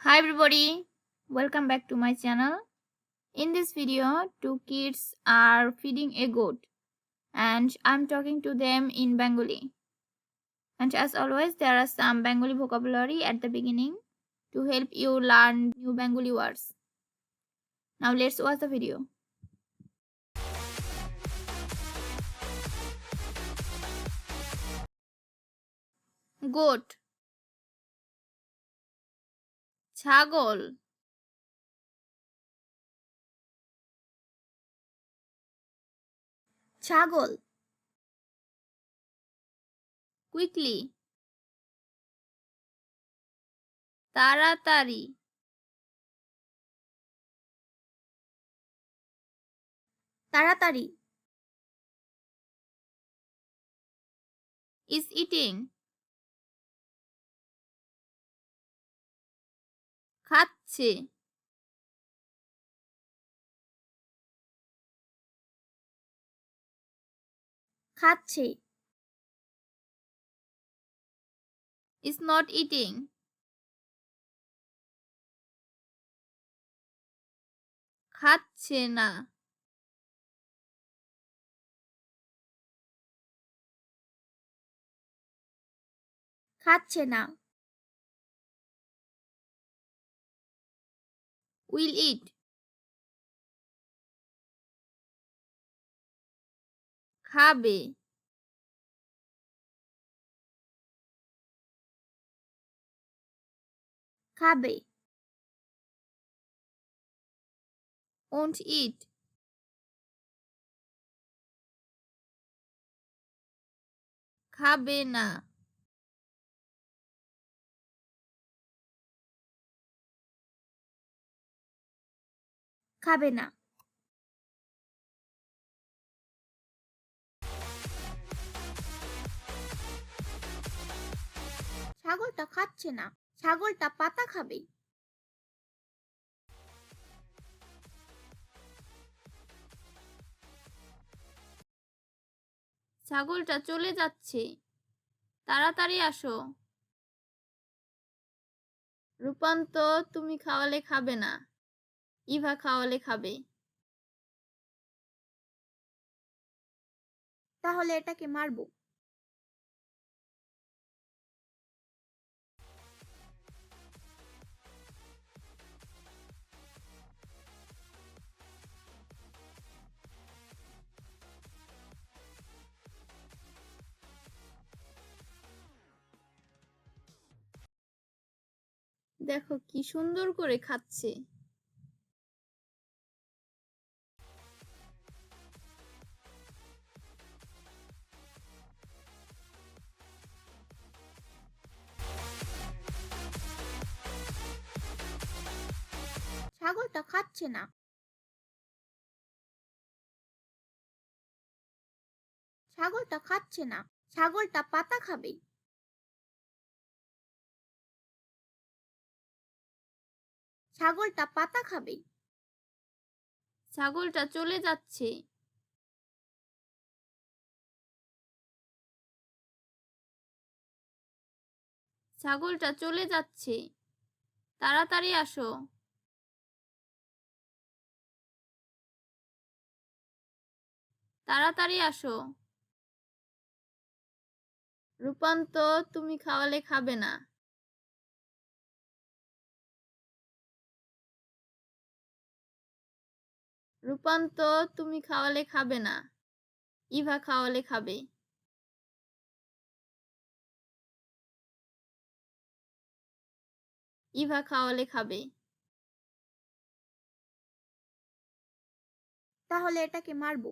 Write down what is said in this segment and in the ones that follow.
Hi everybody, welcome back to my channel. In this video, two kids are feeding a goat and I'm talking to them in Bengali. And as always, there are some Bengali vocabulary at the beginning to help you learn new Bengali words. Now let's watch the video. Goat, ছাগল, ছাগল, quickly, তাড়াতাড়ি, তাড়াতাড়ি, is eating, খাচ্ছে, খাচ্ছে, is not eating, খাচ্ছে না, খাচ্ছে না, will eat, খাবে, খাবে, won't eat, খাবে না, খাবে না, ছাগলটা খাচ্ছে না, ছাগলটা পাতা খাবে, ছাগলটা চলে যাচ্ছে, তাড়াতাড়ি আসো, রূপান্ত তুমি খাওয়ালে খাবে না, ইভা খাওয়ালে খাবে, তাহলে এটাকে মারবো, দেখো কি সুন্দর করে খাচ্ছে, ছাগলটা খাচ্ছে না, ছাগলটা খাচ্ছে না, ছাগলটা পাতা খাবে, ছাগলটা পাতা খাবে, ছাগলটা চলে যাচ্ছে, ছাগলটা চলে যাচ্ছে, তাড়াতাড়ি আসো, তাড়াতাড়ি আসো, রূপান্ত তুমি খাওয়ালে খাবে না, রূপান্ত তুমি খাওয়ালে খাবে না, ইভা খাওয়ালে খাবে, ইভা খাওয়ালে খাবে, তাহলে এটাকে মারবো,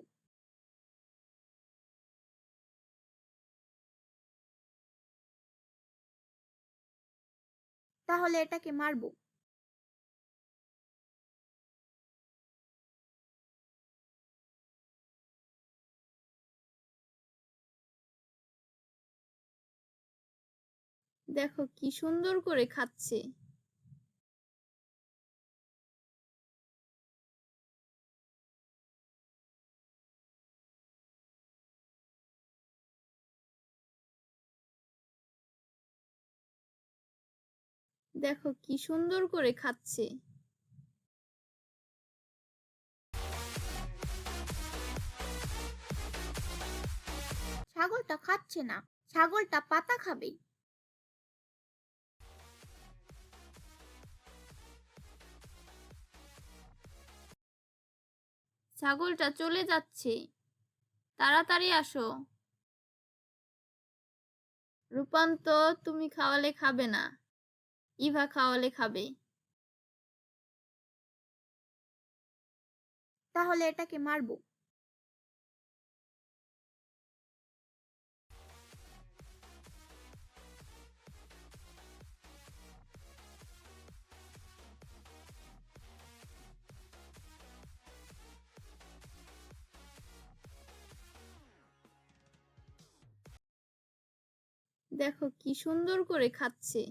তাহলে এটাকে মারবো, দেখো কি সুন্দর করে খাচ্ছে, দেখো কি সুন্দর করে খাচ্ছে। ছাগলটা খাচ্ছে না, ছাগলটা পাতা খাবে। ছাগলটা চলে যাচ্ছে, তাড়াতাড়ি আসো। রূপান্ত, তুমি খাওয়ালে খাবে না, ইভা খাওয়ালে খাবে। তাহলে এটাকে মারবো। দেখো কি সুন্দর করে খাচ্ছে।